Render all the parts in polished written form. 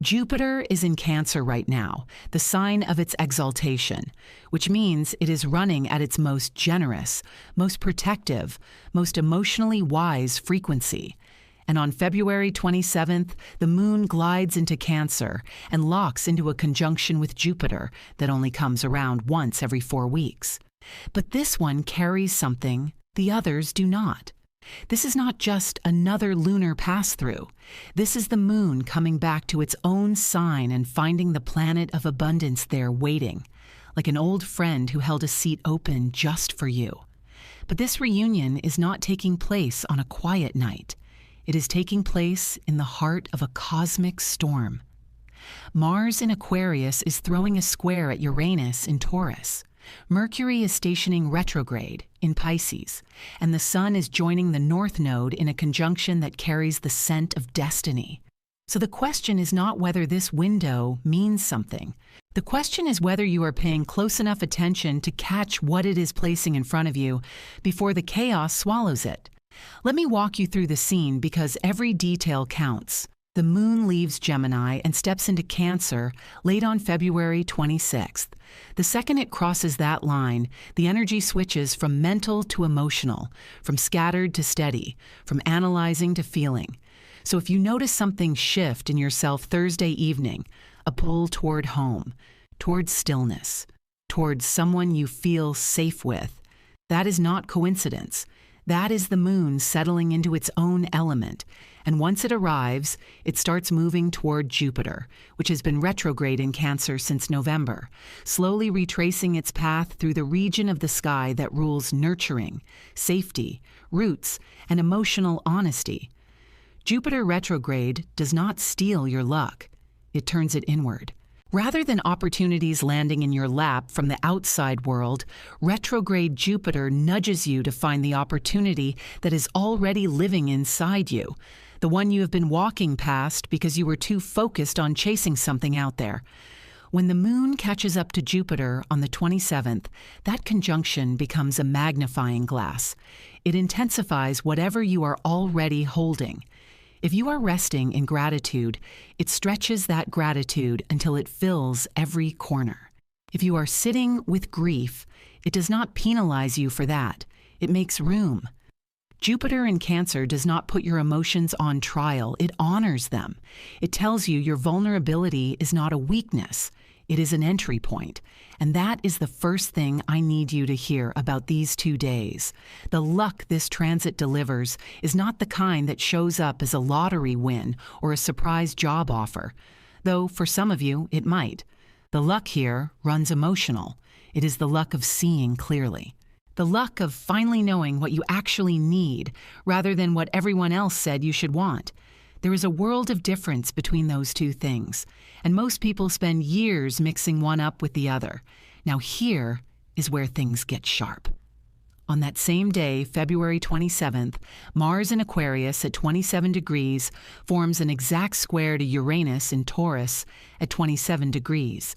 Jupiter is in Cancer right now, the sign of its exaltation, which means it is running at its most generous, most protective, most emotionally wise frequency. And on February 27th, the moon glides into Cancer and locks into a conjunction with Jupiter that only comes around once every 4 weeks. But this one carries something the others do not. This is not just another lunar pass-through. This is the moon coming back to its own sign and finding the planet of abundance there waiting, like an old friend who held a seat open just for you. But this reunion is not taking place on a quiet night. It is taking place in the heart of a cosmic storm. Mars in Aquarius is throwing a square at Uranus in Taurus. Mercury is stationing retrograde in Pisces, and the Sun is joining the North Node in a conjunction that carries the scent of destiny. So the question is not whether this window means something. The question is whether you are paying close enough attention to catch what it is placing in front of you before the chaos swallows it. Let me walk you through the scene because every detail counts. The moon leaves Gemini and steps into Cancer late on February 26th. The second it crosses that line, the energy switches from mental to emotional, from scattered to steady, from analyzing to feeling. So if you notice something shift in yourself Thursday evening, a pull toward home, towards stillness, towards someone you feel safe with, that is not coincidence. That is the moon settling into its own element, and once it arrives, it starts moving toward Jupiter, which has been retrograde in Cancer since November, slowly retracing its path through the region of the sky that rules nurturing, safety, roots, and emotional honesty. Jupiter retrograde does not steal your luck. It turns it inward. Rather than opportunities landing in your lap from the outside world, retrograde Jupiter nudges you to find the opportunity that is already living inside you, the one you have been walking past because you were too focused on chasing something out there. When the moon catches up to Jupiter on the 27th, that conjunction becomes a magnifying glass. It intensifies whatever you are already holding. If you are resting in gratitude, it stretches that gratitude until it fills every corner. If you are sitting with grief, it does not penalize you for that. It makes room. Jupiter in Cancer does not put your emotions on trial. It honors them. It tells you your vulnerability is not a weakness. It is an entry point. And that is the first thing I need you to hear about these 2 days. The luck this transit delivers is not the kind that shows up as a lottery win or a surprise job offer, though for some of you it might. The luck here runs emotional. It is the luck of seeing clearly. The luck of finally knowing what you actually need rather than what everyone else said you should want. There is a world of difference between those two things, and most people spend years mixing one up with the other. Now here is where things get sharp. On that same day, February 27th, Mars in Aquarius at 27 degrees forms an exact square to Uranus in Taurus at 27 degrees.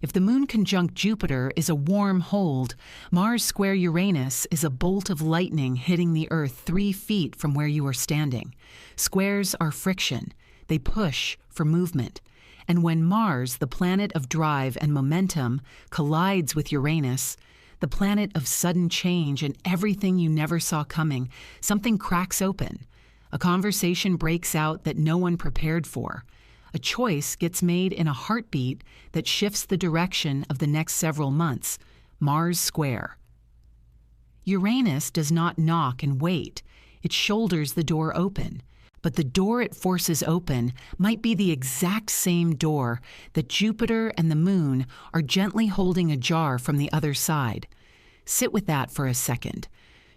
If the moon conjunct Jupiter is a warm hold, Mars square Uranus is a bolt of lightning hitting the Earth 3 feet from where you are standing. Squares are friction. They push for movement. And when Mars, the planet of drive and momentum, collides with Uranus, the planet of sudden change and everything you never saw coming, something cracks open. A conversation breaks out that no one prepared for. A choice gets made in a heartbeat that shifts the direction of the next several months. Mars square. Uranus does not knock and wait. It shoulders the door open. But the door it forces open might be the exact same door that Jupiter and the moon are gently holding ajar from the other side. Sit with that for a second.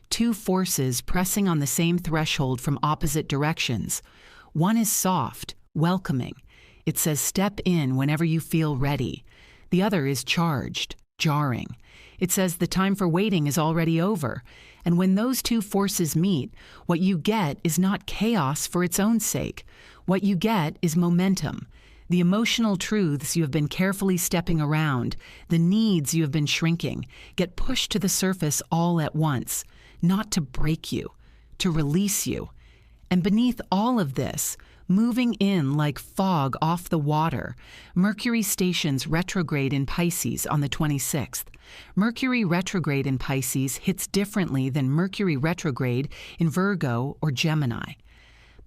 2 forces pressing on the same threshold from opposite directions. One is soft, welcoming. It says step in whenever you feel ready. The other is charged, jarring. It says the time for waiting is already over. And when those 2 forces meet, what you get is not chaos for its own sake. What you get is momentum. The emotional truths you have been carefully stepping around, the needs you have been shrinking, get pushed to the surface all at once, not to break you, to release you. And beneath all of this, moving in like fog off the water. Mercury stations retrograde in Pisces on the 26th. Mercury retrograde in Pisces hits differently than Mercury retrograde in Virgo or Gemini.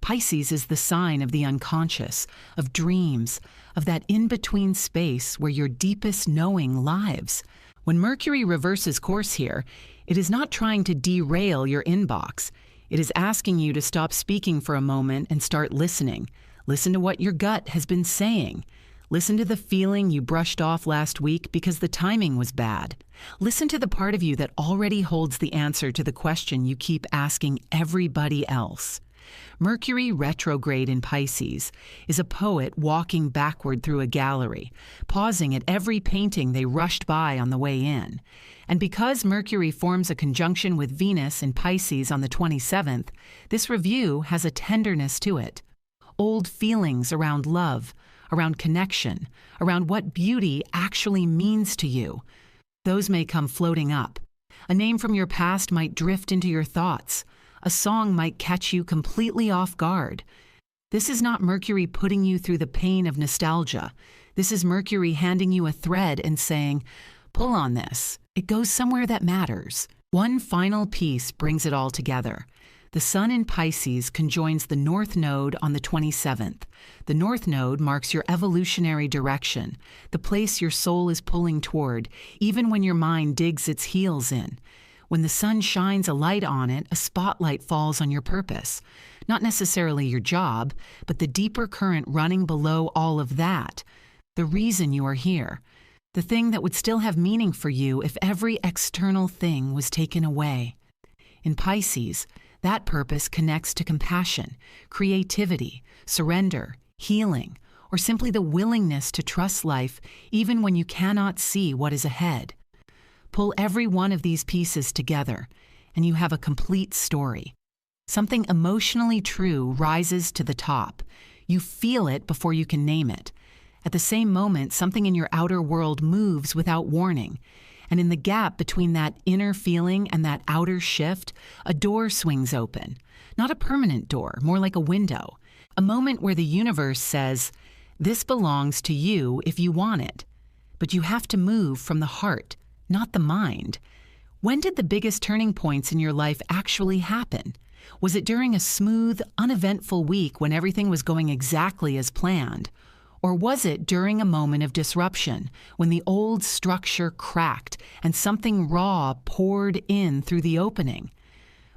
Pisces is the sign of the unconscious, of dreams, of that in-between space where your deepest knowing lives. When Mercury reverses course here, it is not trying to derail your inbox. It is asking you to stop speaking for a moment and start listening. Listen to what your gut has been saying. Listen to the feeling you brushed off last week because the timing was bad. Listen to the part of you that already holds the answer to the question you keep asking everybody else. Mercury retrograde in Pisces is a poet walking backward through a gallery, pausing at every painting they rushed by on the way in. And because Mercury forms a conjunction with Venus in Pisces on the 27th, this review has a tenderness to it. Old feelings around love, around connection, around what beauty actually means to you, those may come floating up. A name from your past might drift into your thoughts. A song might catch you completely off guard. This is not Mercury putting you through the pain of nostalgia. This is Mercury handing you a thread and saying, pull on this. It goes somewhere that matters. One final piece brings it all together. The Sun in Pisces conjoins the North Node on the 27th. The North Node marks your evolutionary direction, the place your soul is pulling toward, even when your mind digs its heels in. When the sun shines a light on it, a spotlight falls on your purpose. Not necessarily your job, but the deeper current running below all of that. The reason you are here. The thing that would still have meaning for you if every external thing was taken away. In Pisces, that purpose connects to compassion, creativity, surrender, healing, or simply the willingness to trust life even when you cannot see what is ahead. Pull every one of these pieces together, and you have a complete story. Something emotionally true rises to the top. You feel it before you can name it. At the same moment, something in your outer world moves without warning. And in the gap between that inner feeling and that outer shift, a door swings open. Not a permanent door, more like a window. A moment where the universe says, this belongs to you if you want it. But you have to move from the heart, not the mind. When did the biggest turning points in your life actually happen? Was it during a smooth, uneventful week when everything was going exactly as planned? Or was it during a moment of disruption, when the old structure cracked and something raw poured in through the opening?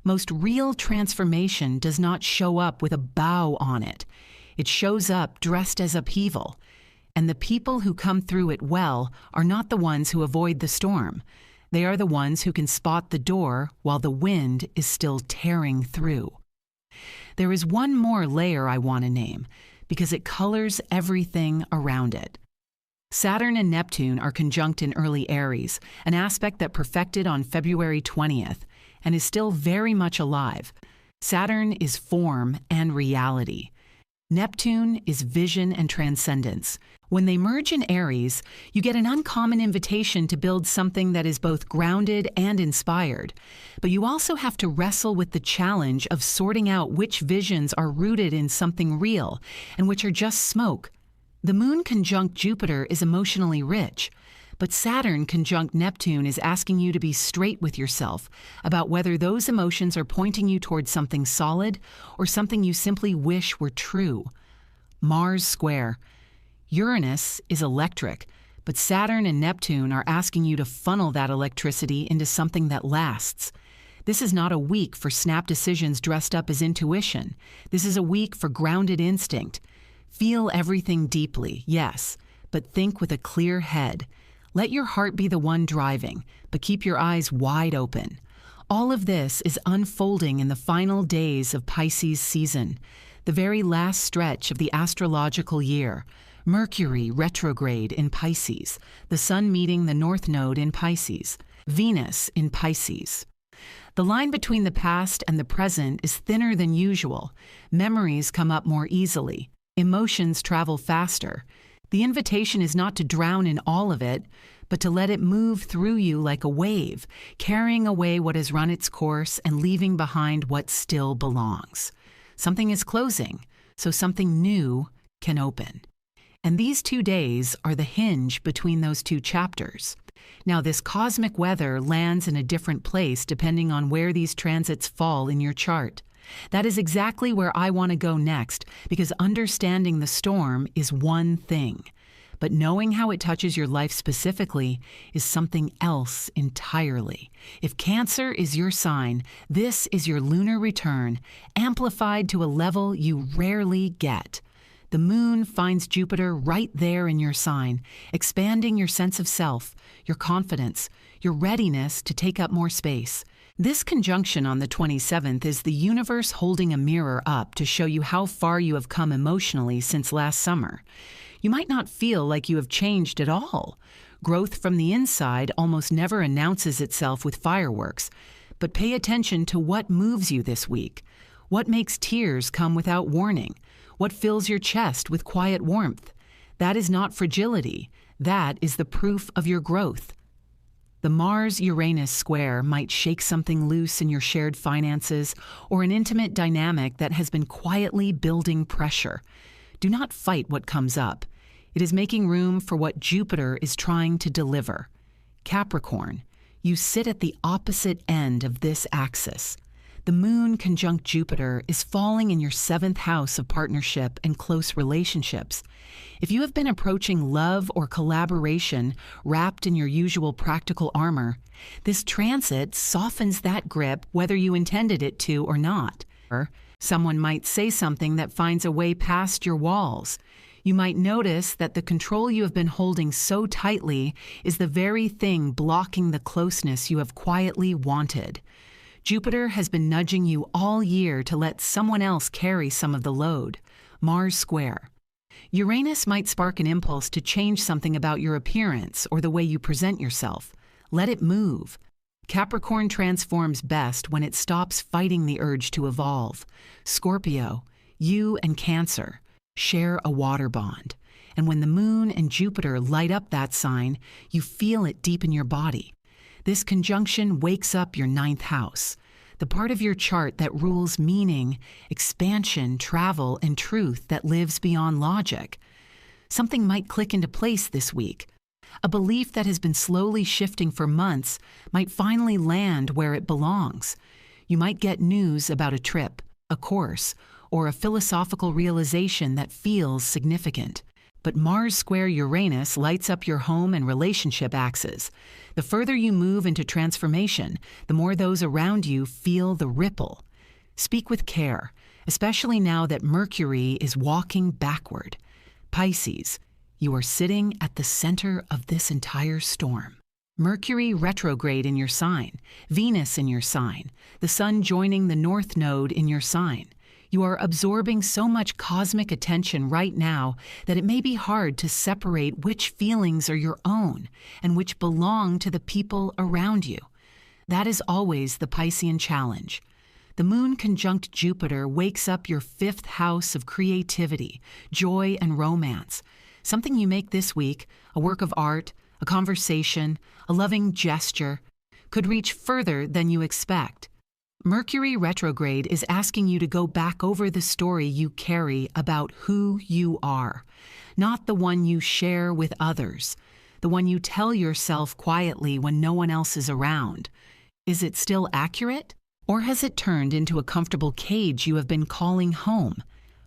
Most real transformation does not show up with a bow on it. It shows up dressed as upheaval. And the people who come through it well are not the ones who avoid the storm. They are the ones who can spot the door while the wind is still tearing through. There is one more layer I want to name, because it colors everything around it. Saturn and Neptune are conjunct in early Aries, an aspect that perfected on February 20th and is still very much alive. Saturn is form and reality. Neptune is vision and transcendence. When they merge in Aries, you get an uncommon invitation to build something that is both grounded and inspired. But you also have to wrestle with the challenge of sorting out which visions are rooted in something real and which are just smoke. The Moon conjunct Jupiter is emotionally rich, but Saturn conjunct Neptune is asking you to be straight with yourself about whether those emotions are pointing you towards something solid or something you simply wish were true. Mars square. Uranus is electric, but Saturn and Neptune are asking you to funnel that electricity into something that lasts. This is not a week for snap decisions dressed up as intuition. This is a week for grounded instinct. Feel everything deeply, yes, but think with a clear head. Let your heart be the one driving, but keep your eyes wide open. All of this is unfolding in the final days of Pisces season, the very last stretch of the astrological year. Mercury retrograde in Pisces, the Sun meeting the North Node in Pisces, Venus in Pisces. The line between the past and the present is thinner than usual. Memories come up more easily. Emotions travel faster. The invitation is not to drown in all of it, but to let it move through you like a wave, carrying away what has run its course and leaving behind what still belongs. Something is closing. so something new can open. And these 2 days are the hinge between those 2 chapters. Now, this cosmic weather lands in a different place depending on where these transits fall in your chart. That is exactly where I want to go next, because understanding the storm is one thing, but knowing how it touches your life specifically is something else entirely. If Cancer is your sign, this is your lunar return, amplified to a level you rarely get. The moon finds Jupiter right there in your sign, expanding your sense of self, your confidence, your readiness to take up more space. This conjunction on the 27th is the universe holding a mirror up to show you how far you have come emotionally since last summer. You might not feel like you have changed at all. Growth from the inside almost never announces itself with fireworks, but pay attention to what moves you this week. What makes tears come without warning? What fills your chest with quiet warmth? That is not fragility. That is the proof of your growth. The Mars-Uranus square might shake something loose in your shared finances or an intimate dynamic that has been quietly building pressure. Do not fight what comes up. It is making room for what Jupiter is trying to deliver. Capricorn, you sit at the opposite end of this axis. The moon conjunct Jupiter is falling in your 7th house of partnership and close relationships. If you have been approaching love or collaboration wrapped in your usual practical armor, this transit softens that grip whether you intended it to or not. Someone might say something that finds a way past your walls. You might notice that the control you have been holding so tightly is the very thing blocking the closeness you have quietly wanted. Jupiter has been nudging you all year to let someone else carry some of the load. Mars square. Uranus might spark an impulse to change something about your appearance or the way you present yourself. Let it move. Capricorn transforms best when it stops fighting the urge to evolve. Scorpio, you and Cancer share a water bond. And when the moon and Jupiter light up that sign, you feel it deep in your body. This conjunction wakes up your 9th house, the part of your chart that rules meaning, expansion, travel, and truth that lives beyond logic. Something might click into place this week. A belief that has been slowly shifting for months might finally land where it belongs. You might get news about a trip, a course, or a philosophical realization that feels significant. But Mars square Uranus lights up your home and relationship axes. The further you move into transformation, the more those around you feel the ripple. Speak with care, especially now that Mercury is walking backward. Pisces, you are sitting at the center of this entire storm. Mercury retrograde in your sign, Venus in your sign, the Sun joining the North Node in your sign. You are absorbing so much cosmic attention right now that it may be hard to separate which feelings are your own and which belong to the people around you. That is always the Piscean challenge. The moon conjunct Jupiter wakes up your 5th house of creativity, joy, and romance. Something you make this week, a work of art, a conversation, a loving gesture, could reach further than you expect. Mercury retrograde is asking you to go back over the story you carry about who you are, not the one you share with others, the one you tell yourself quietly when no one else is around. Is it still accurate? Or has it turned into a comfortable cage you have been calling home?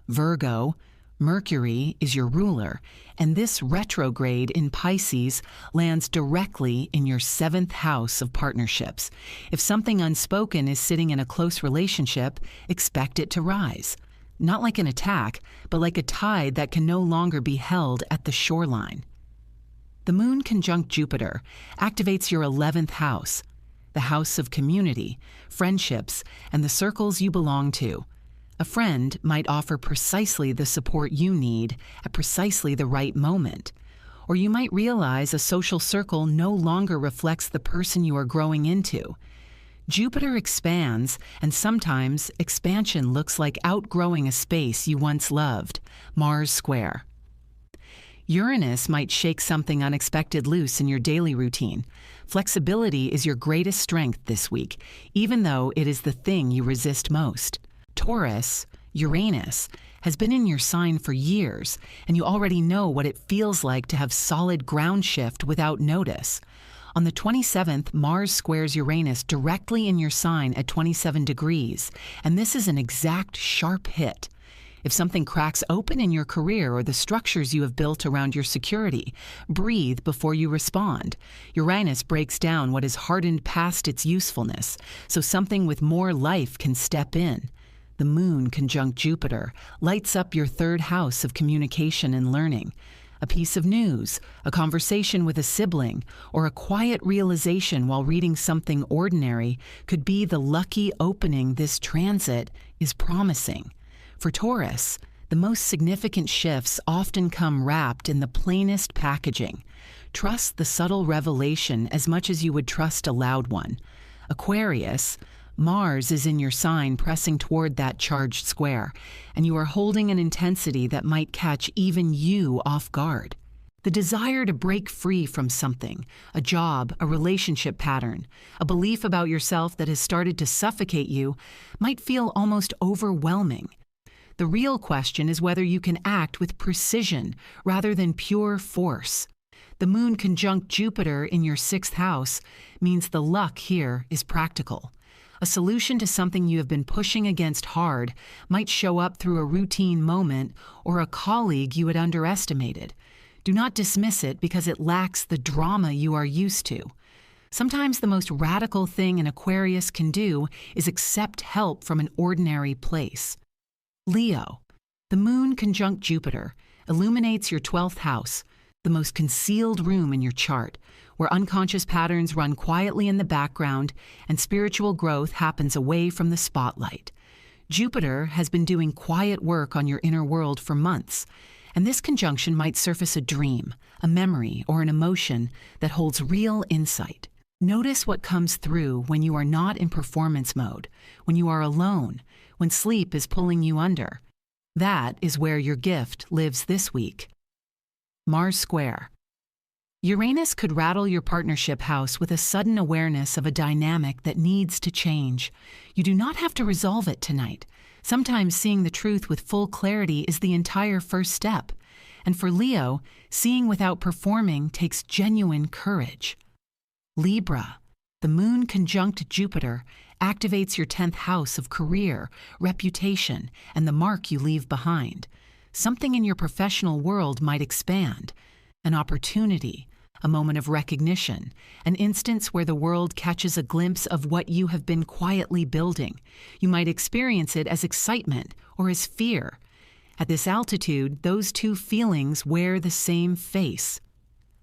Virgo, Mercury is your ruler, and this retrograde in Pisces lands directly in your 7th house of partnerships. If something unspoken is sitting in a close relationship, expect it to rise. Not like an attack, but like a tide that can no longer be held at the shoreline. The moon conjunct Jupiter activates your 11th house, the house of community, friendships, and the circles you belong to. A friend might offer precisely the support you need at precisely the right moment. Or you might realize a social circle no longer reflects the person you are growing into. Jupiter expands, and sometimes expansion looks like outgrowing a space you once loved. Mars square. Uranus might shake something unexpected loose in your daily routine. Flexibility is your greatest strength this week, even though it is the thing you resist most. Taurus, Uranus, has been in your sign for years, and you already know what it feels like to have solid ground shift without notice. On the 27th, Mars squares Uranus directly in your sign at 27 degrees, and this is an exact sharp hit. If something cracks open in your career or the structures you have built around your security, breathe before you respond. Uranus breaks down what is hardened past its usefulness, so something with more life can step in. The moon conjunct Jupiter lights up your third house of communication and learning. A piece of news, a conversation with a sibling, or a quiet realization while reading something ordinary could be the lucky opening this transit is promising. For Taurus, the most significant shifts often come wrapped in the plainest packaging. Trust the subtle revelation as much as you would trust a loud one. Aquarius, Mars is in your sign pressing toward that charged square, and you are holding an intensity that might catch even you off guard. The desire to break free from something, a job, a relationship pattern, a belief about yourself that has started to suffocate you, might feel almost overwhelming. The real question is whether you can act with precision rather than pure force. The moon conjunct Jupiter in your 6th house means the luck here is practical. A solution to something you have been pushing against hard might show up through a routine moment or a colleague you had underestimated. Do not dismiss it because it lacks the drama you are used to. Sometimes the most radical thing an Aquarius can do is accept help from an ordinary place. Leo, the moon conjunct Jupiter illuminates your 12th house, the most concealed room in your chart, where unconscious patterns run quietly in the background and spiritual growth happens away from the spotlight. Jupiter has been doing quiet work on your inner world for months, and this conjunction might surface a dream, a memory, or an emotion that holds real insight. Notice what comes through when you are not in performance mode, when you are alone, when sleep is pulling you under. That is where your gift lives this week. Mars square. Uranus could rattle your partnership house with a sudden awareness of a dynamic that needs to change. You do not have to resolve it tonight. Sometimes seeing the truth with full clarity is the entire first step. And for Leo, seeing without performing takes genuine courage. Libra, the moon conjunct Jupiter activates your 10th house of career, reputation, and the mark you leave behind. Something in your professional world might expand. An opportunity, a moment of recognition, an instance where the world catches a glimpse of what you have been quietly building. You might experience it as excitement or as fear. At this altitude, those two feelings wear the same face.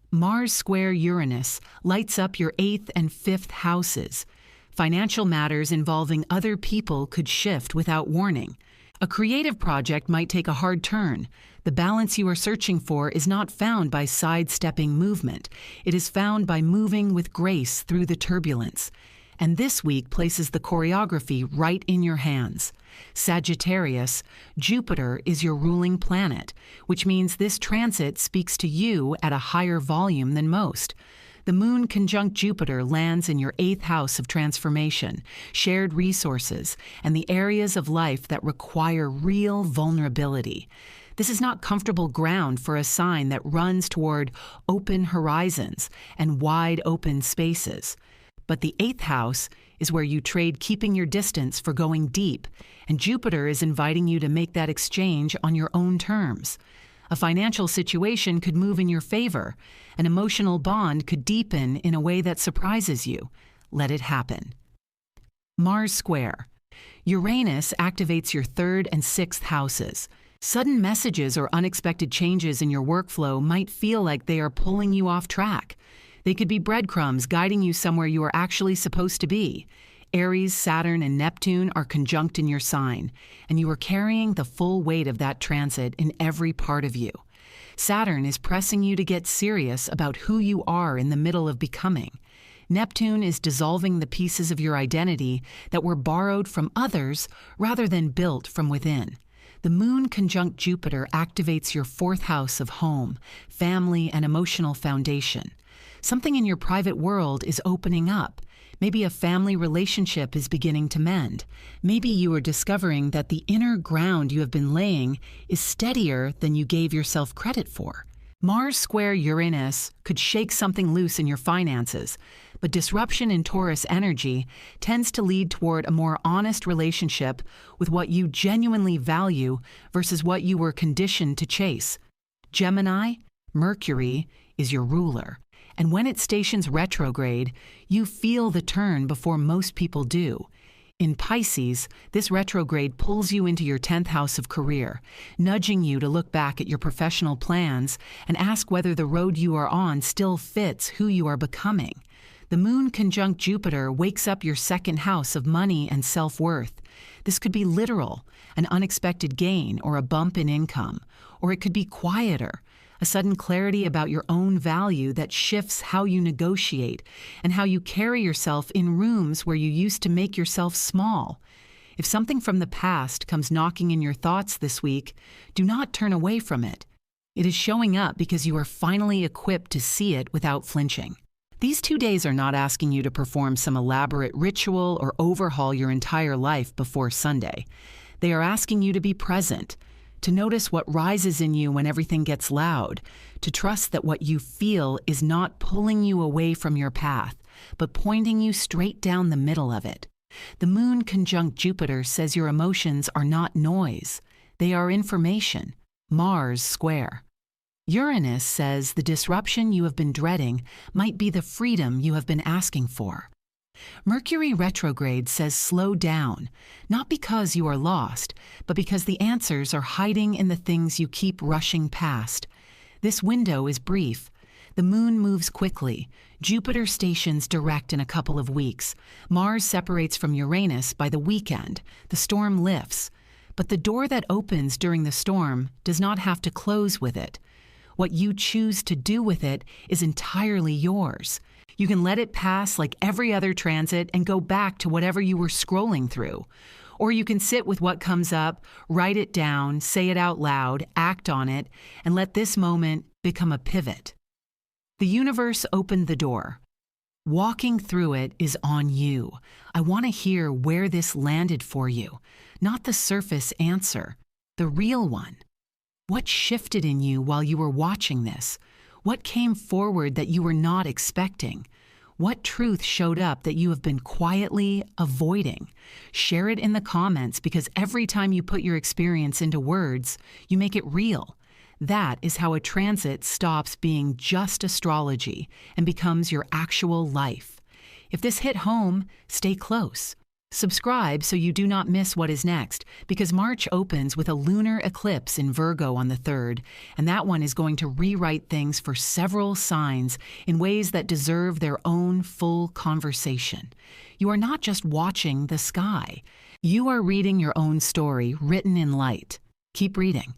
Mars square Uranus lights up your 8th and 5th houses. Financial matters involving other people could shift without warning. A creative project might take a hard turn. The balance you are searching for is not found by sidestepping movement. It is found by moving with grace through the turbulence. And this week places the choreography right in your hands. Sagittarius, Jupiter is your ruling planet, which means this transit speaks to you at a higher volume than most. The moon conjunct Jupiter lands in your 8th house of transformation, shared resources, and the areas of life that require real vulnerability. This is not comfortable ground for a sign that runs toward open horizons and wide open spaces. But the 8th house is where you trade keeping your distance for going deep, and Jupiter is inviting you to make that exchange on your own terms. A financial situation could move in your favor. An emotional bond could deepen in a way that surprises you. Let it happen. Mars square. Uranus activates your 3rd and 6th houses. Sudden messages or unexpected changes in your workflow might feel like they are pulling you off track. They could be breadcrumbs guiding you somewhere you are actually supposed to be. Aries, Saturn, and Neptune are conjunct in your sign, and you are carrying the full weight of that transit in every part of you. Saturn is pressing you to get serious about who you are in the middle of becoming. Neptune is dissolving the pieces of your identity that were borrowed from others rather than built from within. The moon conjunct Jupiter activates your 4th house of home, family, and emotional foundation. Something in your private world is opening up. Maybe a family relationship is beginning to mend. Maybe you are discovering that the inner ground you have been laying is steadier than you gave yourself credit for. Mars square Uranus could shake something loose in your finances, but disruption in Taurus energy tends to lead toward a more honest relationship with what you genuinely value versus what you were conditioned to chase. Gemini, Mercury, is your ruler, and when it stations retrograde, you feel the turn before most people do. In Pisces, this retrograde pulls you into your 10th house of career, nudging you to look back at your professional plans and ask whether the road you are on still fits who you are becoming. The moon conjunct Jupiter wakes up your second house of money and self-worth. This could be literal, an unexpected gain or a bump in income, or it could be quieter, a sudden clarity about your own value that shifts how you negotiate and how you carry yourself in rooms where you used to make yourself small. If something from the past comes knocking in your thoughts this week, do not turn away from it. It is showing up because you are finally equipped to see it without flinching. These 2 days are not asking you to perform some elaborate ritual or overhaul your entire life before Sunday. They are asking you to be present, to notice what rises in you when everything gets loud, to trust that what you feel is not pulling you away from your path, but pointing you straight down the middle of it. The moon conjunct Jupiter says your emotions are not noise. They are information. Mars square. Uranus says the disruption you have been dreading might be the freedom you have been asking for. Mercury retrograde says slow down, not because you are lost, but because the answers are hiding in the things you keep rushing past. This window is brief. The moon moves quickly. Jupiter stations direct in a couple of weeks. Mars separates from Uranus by the weekend. The storm lifts. But the door that opens during the storm does not have to close with it. What you choose to do with it is entirely yours. You can let it pass like every other transit and go back to whatever you were scrolling through. Or you can sit with what comes up, write it down, say it out loud, act on it, and let this moment become a pivot. The universe opened the door. Walking through it is on you. I want to hear where this landed for you, not the surface answer, the real one. What shifted in you while you were watching this? What came forward that you were not expecting? What truth showed up that you have been quietly avoiding? Share it in the comments because every time you put your experience into words, you make it real. That is how a transit stops being just astrology and becomes your actual life. If this hit home, stay close. Subscribe so you do not miss what is next, because March opens with a lunar eclipse in Virgo on the 3rd, and that one is going to rewrite things for several signs in ways that deserve their own full conversation. You are not just watching the sky. You are reading your own story written in light. Keep reading.